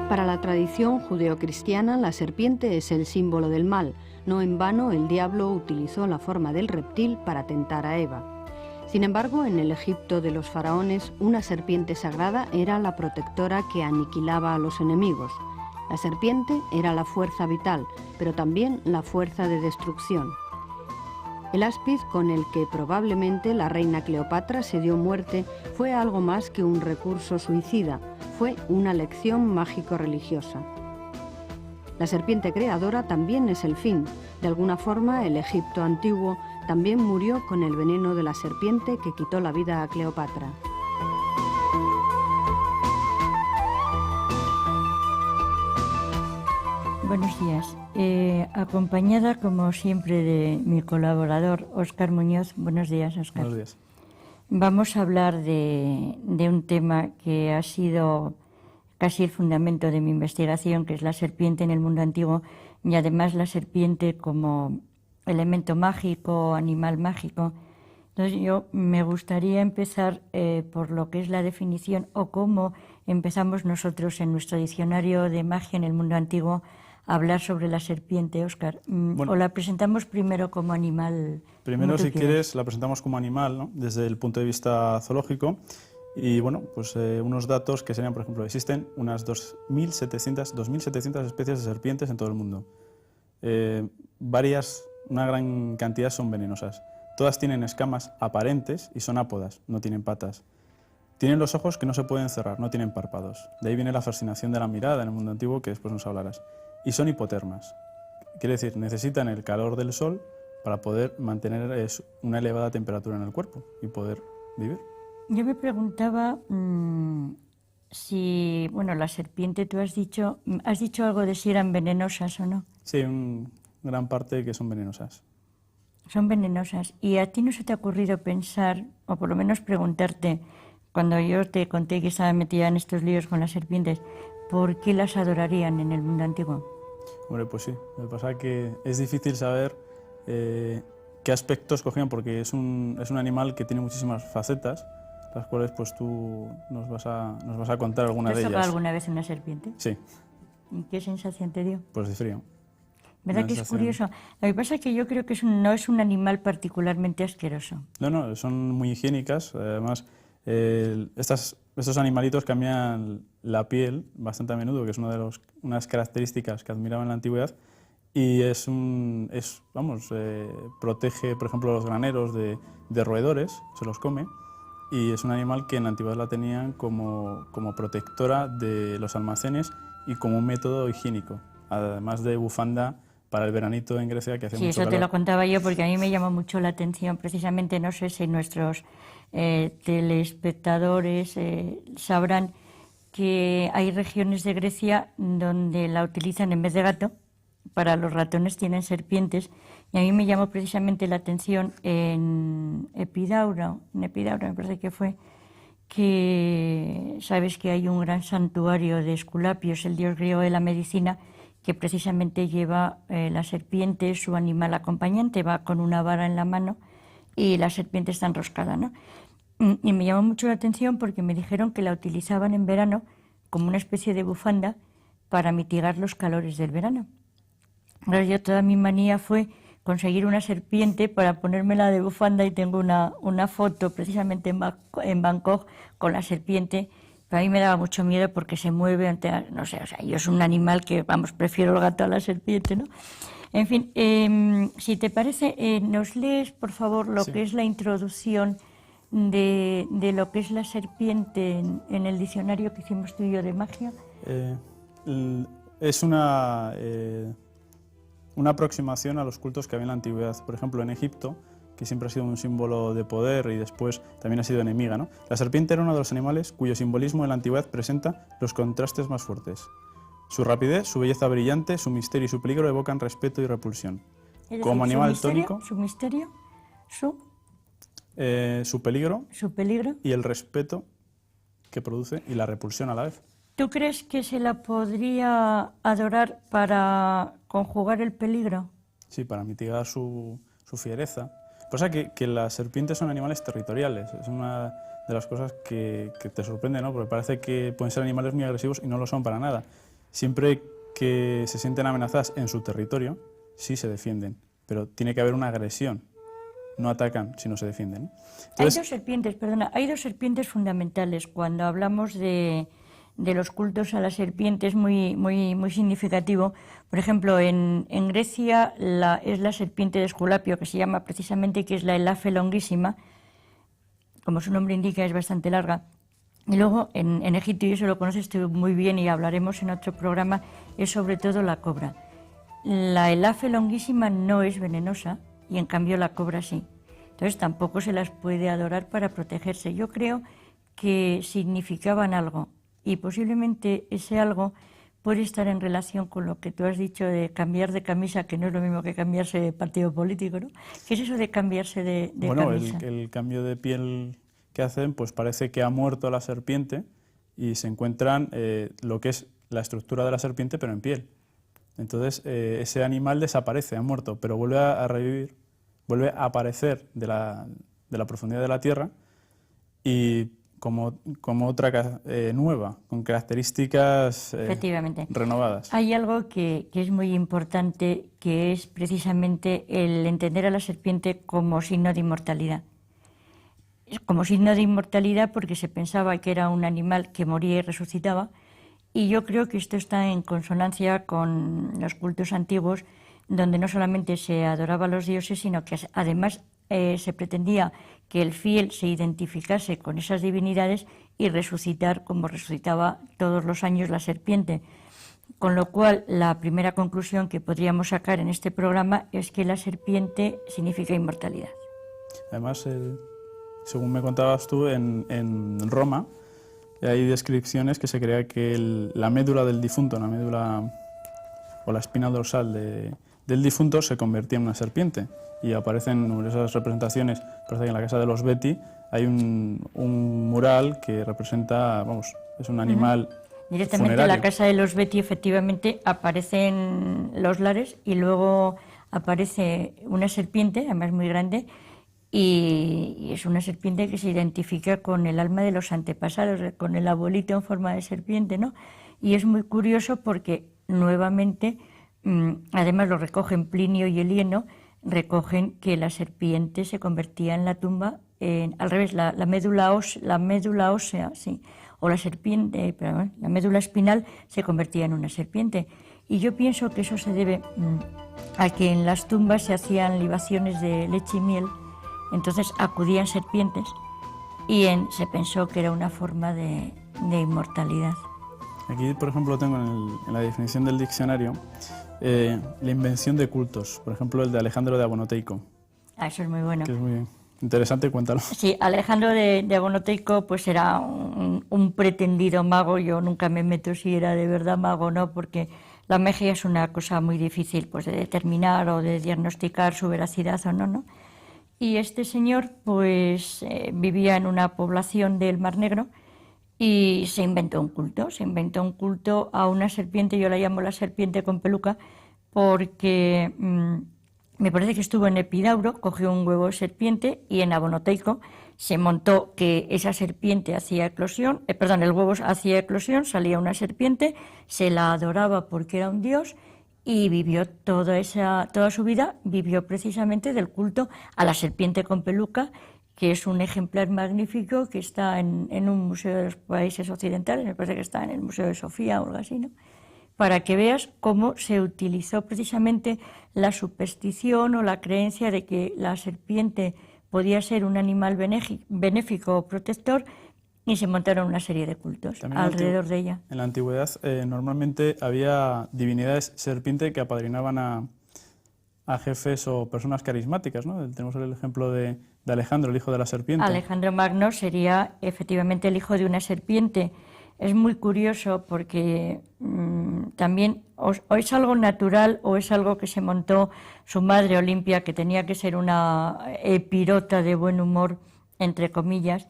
Para la tradición judeocristiana, la serpiente es el símbolo del mal. No en vano, el diablo utilizó la forma del reptil para tentar a Eva. Sin embargo, en el Egipto de los faraones, una serpiente sagrada era la protectora que aniquilaba a los enemigos. La serpiente era la fuerza vital, pero también la fuerza de destrucción. El áspiz con el que probablemente la reina Cleopatra se dio muerte fue algo más que un recurso suicida, fue una lección mágico-religiosa. La serpiente creadora también es el fin. De alguna forma, el Egipto antiguo también murió con el veneno de la serpiente que quitó la vida a Cleopatra. Buenos días. Acompañada, como siempre, de mi colaborador, Óscar Muñoz. Buenos días, Óscar. Buenos días. Vamos a hablar de un tema que ha sido casi el fundamento de mi investigación, que es la serpiente en el mundo antiguo, y además la serpiente como elemento mágico, animal mágico. Entonces yo me gustaría empezar por lo que es la definición o cómo empezamos nosotros en nuestro diccionario de magia en el mundo antiguo a hablar sobre la serpiente, Óscar. Bueno, o la presentamos primero como animal. Primero, si quieres, la presentamos como animal, ¿no? Desde el punto de vista zoológico. Y bueno, pues unos datos que serían, por ejemplo, existen unas 2.700 especies de serpientes en todo el mundo. Una gran cantidad son venenosas. Todas tienen escamas aparentes y son ápodas, no tienen patas. Tienen los ojos que no se pueden cerrar, no tienen párpados. De ahí viene la fascinación de la mirada en el mundo antiguo, que después nos hablarás. Y son hipotermas. Quiere decir, necesitan el calor del sol para poder mantener una elevada temperatura en el cuerpo y poder vivir. Yo me preguntaba si, bueno, la serpiente, tú has dicho algo de si eran venenosas o no. Sí, gran parte que son venenosas. Son venenosas. ¿Y a ti no se te ha ocurrido pensar, o por lo menos preguntarte, cuando yo te conté que estaba metida en estos líos con las serpientes, por qué las adorarían en el mundo antiguo? Hombre, pues sí. Lo que pasa es que es difícil saber qué aspectos cogían, porque es un animal que tiene muchísimas facetas, las cuales pues tú nos vas a contar alguna de ellas. ¿Te has tocado alguna vez una serpiente? Sí. ¿Y qué sensación te dio? Pues de frío. ¿Verdad que es curioso? Lo que pasa es que yo creo que no es un animal particularmente asqueroso. No, son muy higiénicas. Además, estos animalitos cambian la piel bastante a menudo, que es unas características que admiraban en la antigüedad, y protege, por ejemplo, los graneros de roedores, se los come, y es un animal que en la antigüedad la tenían como protectora de los almacenes y como un método higiénico, además de bufanda para el veranito en Grecia, que hace mucho calor. Sí, eso te lo contaba yo porque a mí me llamó mucho la atención, precisamente, no sé si nuestros telespectadores sabrán que hay regiones de Grecia donde la utilizan en vez de gato, para los ratones tienen serpientes, y a mí me llamó precisamente la atención en Epidauro me parece que fue, que sabes que hay un gran santuario de Esculapios, el dios griego de la medicina, que precisamente lleva la serpiente, su animal acompañante, va con una vara en la mano y la serpiente está enroscada, ¿no? Y me llamó mucho la atención porque me dijeron que la utilizaban en verano como una especie de bufanda para mitigar los calores del verano. Ahora yo toda mi manía fue conseguir una serpiente para ponérmela de bufanda y tengo una foto precisamente en Bangkok con la serpiente. Pero a mí me daba mucho miedo porque se mueve, no sé, o sea, yo es un animal que, prefiero el gato a la serpiente, ¿no? En fin, si te parece, nos lees, por favor, lo que es la introducción de lo que es la serpiente en el diccionario que hicimos tú y yo de magia. Es una aproximación a los cultos que había en la antigüedad. Por ejemplo, en Egipto, que siempre ha sido un símbolo de poder y después también ha sido enemiga, ¿no? La serpiente era uno de los animales cuyo simbolismo en la antigüedad presenta los contrastes más fuertes. Su rapidez, su belleza brillante, su misterio y su peligro evocan respeto y repulsión. Como animal tónico, su misterio, su peligro y el respeto que produce y la repulsión a la vez. ¿Tú crees que se la podría adorar para conjugar el peligro? Sí, para mitigar su fiereza. Pasa que las serpientes son animales territoriales. Es una de las cosas que te sorprende, ¿no? Porque parece que pueden ser animales muy agresivos y no lo son para nada. siempre que se sienten amenazadas en su territorio, sí se defienden, pero tiene que haber una agresión. No atacan, sino se defienden. Entonces, hay dos serpientes fundamentales. Cuando hablamos de los cultos a la serpiente es muy significativo. Por ejemplo, en Grecia es la serpiente de Esculapio, que se llama precisamente, que es la Elafe longuísima, como su nombre indica, es bastante larga. Y luego en Egipto, y eso lo conoces tú muy bien y hablaremos en otro programa, es sobre todo la cobra. La Elafe longuísima no es venenosa y en cambio la cobra sí. Entonces tampoco se las puede adorar para protegerse. Yo creo que significaban algo y posiblemente ese algo puede estar en relación con lo que tú has dicho de cambiar de camisa, que no es lo mismo que cambiarse de partido político, ¿no? ¿Qué es eso de cambiarse de camisa? Bueno, el cambio de piel que hacen, pues parece que ha muerto la serpiente y se encuentran lo que es la estructura de la serpiente, pero en piel. Entonces ese animal desaparece, ha muerto, pero vuelve a revivir, vuelve a aparecer de la profundidad de la tierra y como otra nueva, con características Efectivamente. Renovadas. Hay algo que es muy importante, que es precisamente el entender a la serpiente como signo de inmortalidad. Como signo de inmortalidad porque se pensaba que era un animal que moría y resucitaba, y yo creo que esto está en consonancia con los cultos antiguos, donde no solamente se adoraba a los dioses, sino que además se pretendía que el fiel se identificase con esas divinidades y resucitar como resucitaba todos los años la serpiente. Con lo cual, la primera conclusión que podríamos sacar en este programa es que la serpiente significa inmortalidad. Además, según me contabas tú, en Roma hay descripciones que se crea que la médula del difunto, la médula o la espina dorsal del difunto se convertía en una serpiente. Y aparecen numerosas representaciones. Parece que en la casa de los Betti hay un mural que representa, es un animal directamente funerario. En la casa de los Betti efectivamente aparecen los lares y luego aparece una serpiente, además muy grande, y es una serpiente que se identifica con el alma de los antepasados, con el abuelito en forma de serpiente, ¿no? Y es muy curioso porque nuevamente, además lo recogen Plinio y Elieno, recogen que la serpiente se convertía en la tumba, al revés, la médula ósea, sí, o la serpiente, perdón, la médula espinal se convertía en una serpiente. Y yo pienso que eso se debe a que en las tumbas se hacían libaciones de leche y miel, entonces acudían serpientes y se pensó que era una forma de inmortalidad. Aquí, por ejemplo, tengo en la definición del diccionario la invención de cultos, por ejemplo, el de Alejandro de Abonoteico. Eso es muy bueno. Que es muy interesante, cuéntalo. Sí, Alejandro de Abonoteico pues era un pretendido mago. Yo nunca me meto si era de verdad mago o no, porque la magia es una cosa muy difícil pues de determinar o de diagnosticar su veracidad o no, ¿no? Y este señor pues vivía en una población del Mar Negro y se inventó un culto a una serpiente. Yo la llamo la serpiente con peluca porque me parece que estuvo en Epidauro, cogió un huevo de serpiente y en Abonoteico se montó que esa serpiente hacía eclosión, el huevo hacía eclosión, salía una serpiente, se la adoraba porque era un dios y vivió toda su vida, vivió precisamente del culto a la serpiente con peluca, que es un ejemplar magnífico que está en un museo de los países occidentales, me parece que está en el Museo de Sofía o algo así, ¿no? Para que veas cómo se utilizó precisamente la superstición o la creencia de que la serpiente podía ser un animal benéfico o protector, y se montaron una serie de cultos también alrededor de ella. En la antigüedad normalmente había divinidades serpiente que apadrinaban a jefes o personas carismáticas, ¿no? Tenemos el ejemplo de Alejandro, el hijo de la serpiente. Alejandro Magno sería efectivamente el hijo de una serpiente. Es muy curioso porque también o es algo natural o es algo que se montó su madre Olimpia, que tenía que ser una epirota de buen humor, entre comillas,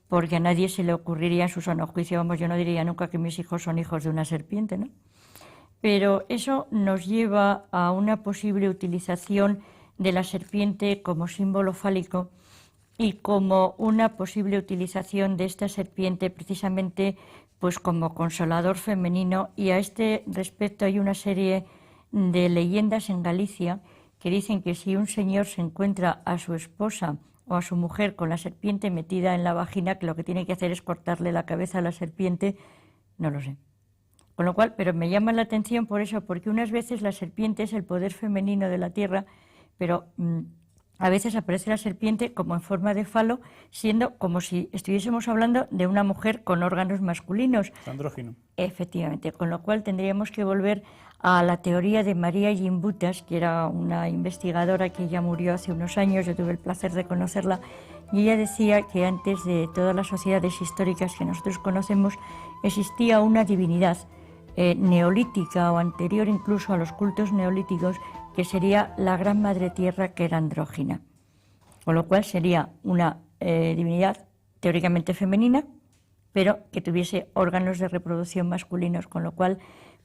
porque a nadie se le ocurriría en su sano juicio, yo no diría nunca que mis hijos son hijos de una serpiente, ¿no? Pero eso nos lleva a una posible utilización de la serpiente como símbolo fálico y como una posible utilización de esta serpiente precisamente pues como consolador femenino, y a este respecto hay una serie de leyendas en Galicia que dicen que si un señor se encuentra a su esposa o a su mujer con la serpiente metida en la vagina, que lo que tiene que hacer es cortarle la cabeza a la serpiente, no lo sé. Con lo cual, pero me llama la atención por eso, porque unas veces la serpiente es el poder femenino de la tierra, pero a veces aparece la serpiente como en forma de falo, siendo como si estuviésemos hablando de una mujer con órganos masculinos. Andrógino. Efectivamente, con lo cual tendríamos que volver a la teoría de María Gimbutas, que era una investigadora que ya murió hace unos años, yo tuve el placer de conocerla, y ella decía que antes de todas las sociedades históricas que nosotros conocemos existía una divinidad neolítica o anterior incluso a los cultos neolíticos, que sería la Gran Madre Tierra, que era andrógina, con lo cual sería una divinidad teóricamente femenina, pero que tuviese órganos de reproducción masculinos, con lo cual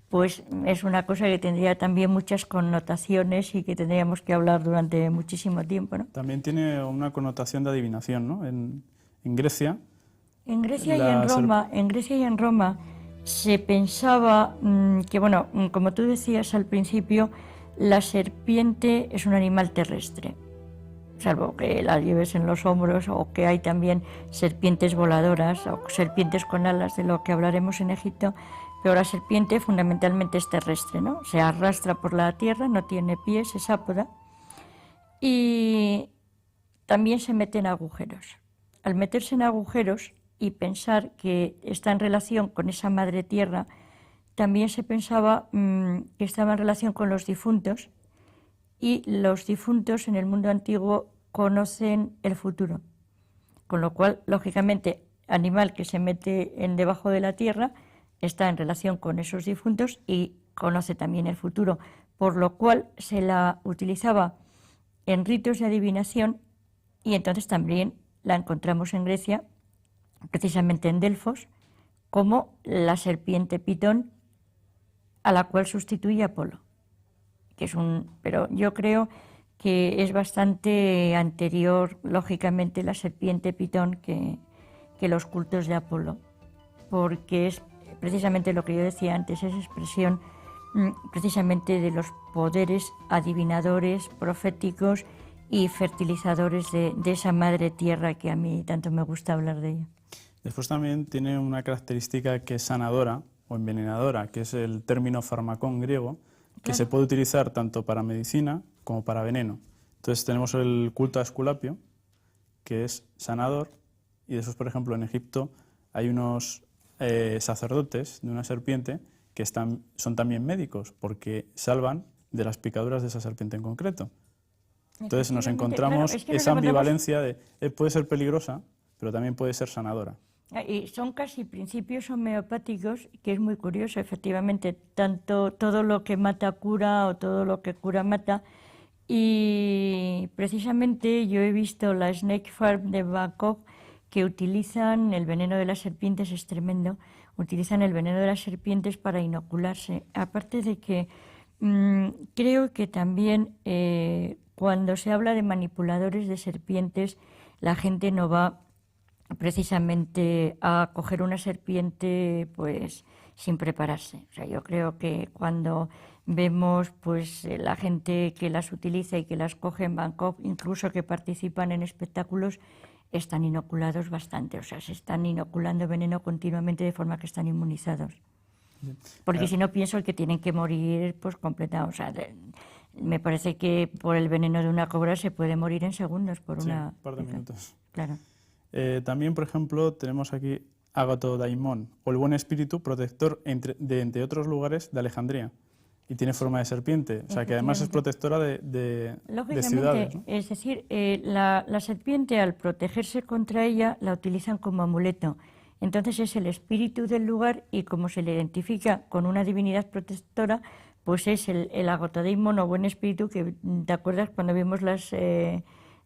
pues es una cosa que tendría también muchas connotaciones y que tendríamos que hablar durante muchísimo tiempo, ¿no? También tiene una connotación de adivinación, ¿no? En Grecia. En Grecia y en Roma se pensaba que, bueno, como tú decías al principio, la serpiente es un animal terrestre, salvo que la lleves en los hombros, o que hay también serpientes voladoras o serpientes con alas, de lo que hablaremos en Egipto, pero la serpiente fundamentalmente es terrestre, ¿no? Se arrastra por la tierra, no tiene pies, es ápoda, y también se mete en agujeros. Al meterse en agujeros y pensar que está en relación con esa madre tierra, también se pensaba que estaba en relación con los difuntos, y los difuntos en el mundo antiguo conocen el futuro, con lo cual, lógicamente, animal que se mete en debajo de la tierra está en relación con esos difuntos y conoce también el futuro, por lo cual se la utilizaba en ritos de adivinación, y entonces también la encontramos en Grecia, precisamente en Delfos, como la serpiente pitón, a la cual sustituye Apolo, que es pero yo creo que es bastante anterior, lógicamente, la serpiente pitón que los cultos de Apolo, porque es precisamente lo que yo decía antes, es expresión precisamente de los poderes adivinadores, proféticos y fertilizadores de esa madre tierra que a mí tanto me gusta hablar de ella. Después también tiene una característica que es sanadora o envenenadora, que es el término farmacón griego, que claro, se puede utilizar tanto para medicina como para veneno. Entonces tenemos el culto a Esculapio, que es sanador, y después, por ejemplo, en Egipto hay unos sacerdotes de una serpiente que son también médicos, porque salvan de las picaduras de esa serpiente en concreto. Entonces nos encontramos, claro, esa ambivalencia de puede ser peligrosa, pero también puede ser sanadora. Y son casi principios homeopáticos, que es muy curioso, efectivamente, tanto todo lo que mata cura o todo lo que cura mata. Y precisamente yo he visto la Snake Farm de Bangkok, que utilizan el veneno de las serpientes, es tremendo, utilizan el veneno de las serpientes para inocularse. Aparte de que creo que también cuando se habla de manipuladores de serpientes, la gente no va precisamente a coger una serpiente pues sin prepararse. O sea, yo creo que cuando vemos pues la gente que las utiliza y que las coge en Bangkok, incluso que participan en espectáculos, están inoculados bastante, o sea, se están inoculando veneno continuamente de forma que están inmunizados. Porque si no, pienso que tienen que morir pues completamente. O sea, me parece que por el veneno de una cobra se puede morir en segundos por un par de minutos. Claro. También, por ejemplo, tenemos aquí Ágato Daimón, o el buen espíritu protector entre otros lugares de Alejandría, y tiene forma de serpiente, o sea que además es protectora de ciudades, ¿no? Es decir, la serpiente, al protegerse contra ella, la utilizan como amuleto. Entonces es el espíritu del lugar, y como se le identifica con una divinidad protectora, pues es el Agotadeimon o buen espíritu, que te acuerdas cuando vimos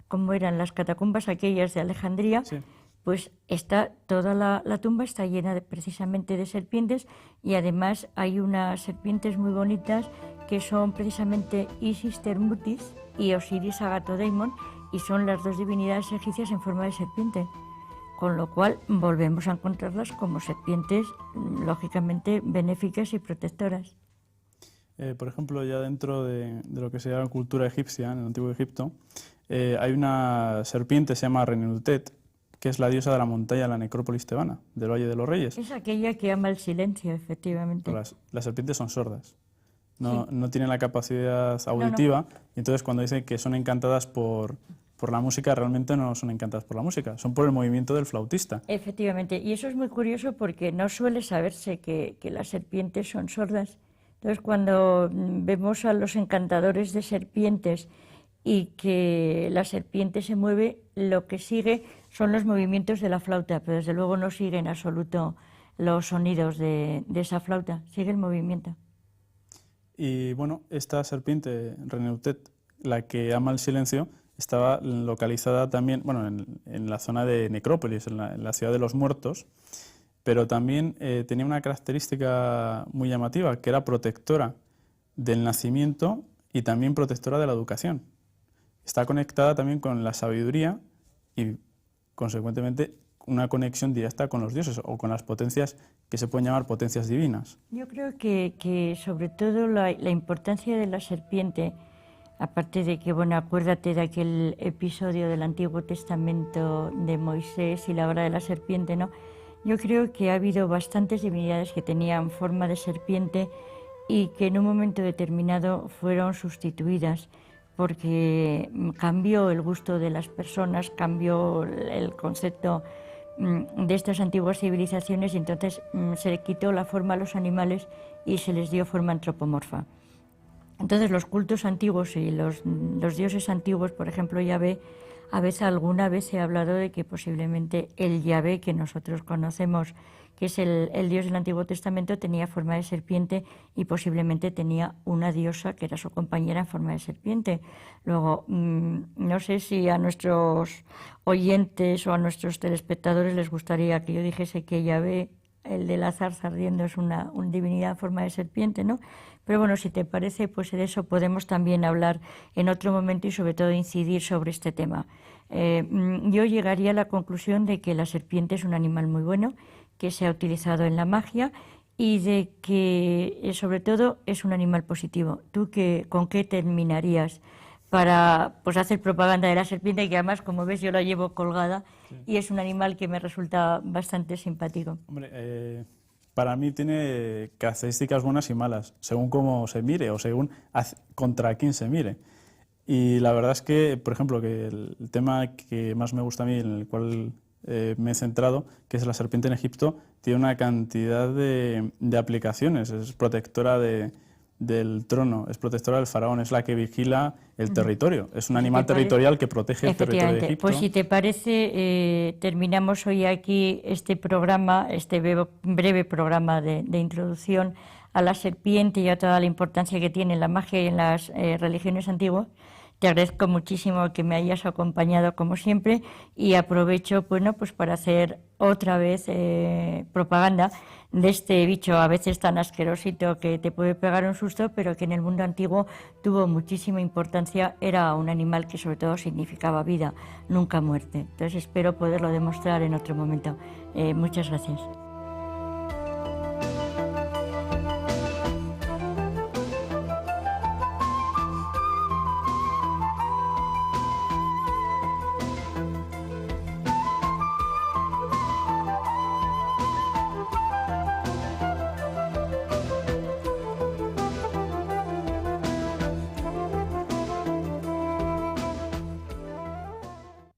cómo eran las catacumbas aquellas de Alejandría. Sí. Pues toda la tumba está llena precisamente de serpientes, y además hay unas serpientes muy bonitas que son precisamente Isis Termutis y Osiris Agatodeimon, y son las dos divinidades egipcias en forma de serpiente. con lo cual volvemos a encontrarlas como serpientes lógicamente benéficas y protectoras. Por ejemplo, ya dentro de lo que se llama cultura egipcia, en el antiguo Egipto, hay una serpiente, se llama Renenutet, que es la diosa de la montaña, la necrópolis tebana, del Valle de los Reyes. Es aquella que ama el silencio, efectivamente. Las serpientes son sordas, no tienen la capacidad auditiva, y entonces cuando dicen que son encantadas por la música, realmente no son encantadas por la música, son por el movimiento del flautista. Efectivamente, y eso es muy curioso porque no suele saberse que las serpientes son sordas. Entonces, cuando vemos a los encantadores de serpientes y que la serpiente se mueve, lo que sigue son los movimientos de la flauta, pero desde luego no sigue en absoluto los sonidos de esa flauta, sigue el movimiento. Y bueno, esta serpiente, Renenutet, la que ama el silencio, estaba localizada también, bueno, en la zona de Necrópolis, en la ciudad de los muertos, pero también tenía una característica muy llamativa, que era protectora del nacimiento y también protectora de la educación. Está conectada también con la sabiduría y, consecuentemente, una conexión directa con los dioses o con las potencias que se pueden llamar potencias divinas. Yo creo que sobre todo la importancia de la serpiente, aparte de que, bueno, acuérdate de aquel episodio del Antiguo Testamento de Moisés y la hora de la serpiente, ¿no? Yo creo que ha habido bastantes divinidades que tenían forma de serpiente y que en un momento determinado fueron sustituidas porque cambió el gusto de las personas, cambió el concepto de estas antiguas civilizaciones y entonces se le quitó la forma a los animales y se les dio forma antropomorfa. Entonces los cultos antiguos y los dioses antiguos, por ejemplo Yahvé, alguna vez se ha hablado de que posiblemente el Yahvé que nosotros conocemos, que es el Dios del Antiguo Testamento, tenía forma de serpiente y posiblemente tenía una diosa que era su compañera en forma de serpiente. Luego, no sé si a nuestros oyentes o a nuestros telespectadores les gustaría que yo dijese que Yahvé, el de la zarza ardiendo, es una divinidad en forma de serpiente, ¿no? Pero bueno, si te parece, pues de eso podemos también hablar en otro momento y sobre todo incidir sobre este tema. Yo llegaría a la conclusión de que la serpiente es un animal muy bueno, que se ha utilizado en la magia y de que sobre todo es un animal positivo. ¿Tú con qué terminarías para hacer propaganda de la serpiente? Que además, como ves, yo la llevo colgada y es un animal que me resulta bastante simpático. Hombre, para mí tiene características buenas y malas, según cómo se mire o según contra quién se mire. Y la verdad es que, por ejemplo, que el tema que más me gusta a mí, en el cual me he centrado, que es la serpiente en Egipto, tiene una cantidad de aplicaciones. Es protectora del trono, es protectora del faraón, es la que vigila el territorio. Es un animal territorial que protege el territorio de Egipto. Pues si te parece, terminamos hoy aquí este programa, este breve programa de introducción a la serpiente y a toda la importancia que tiene la magia y en las religiones antiguas. Te agradezco muchísimo que me hayas acompañado como siempre y aprovecho pues para hacer otra vez propaganda de este bicho a veces tan asquerosito que te puede pegar un susto, pero que en el mundo antiguo tuvo muchísima importancia. Era un animal que sobre todo significaba vida, nunca muerte. Entonces espero poderlo demostrar en otro momento. Muchas gracias.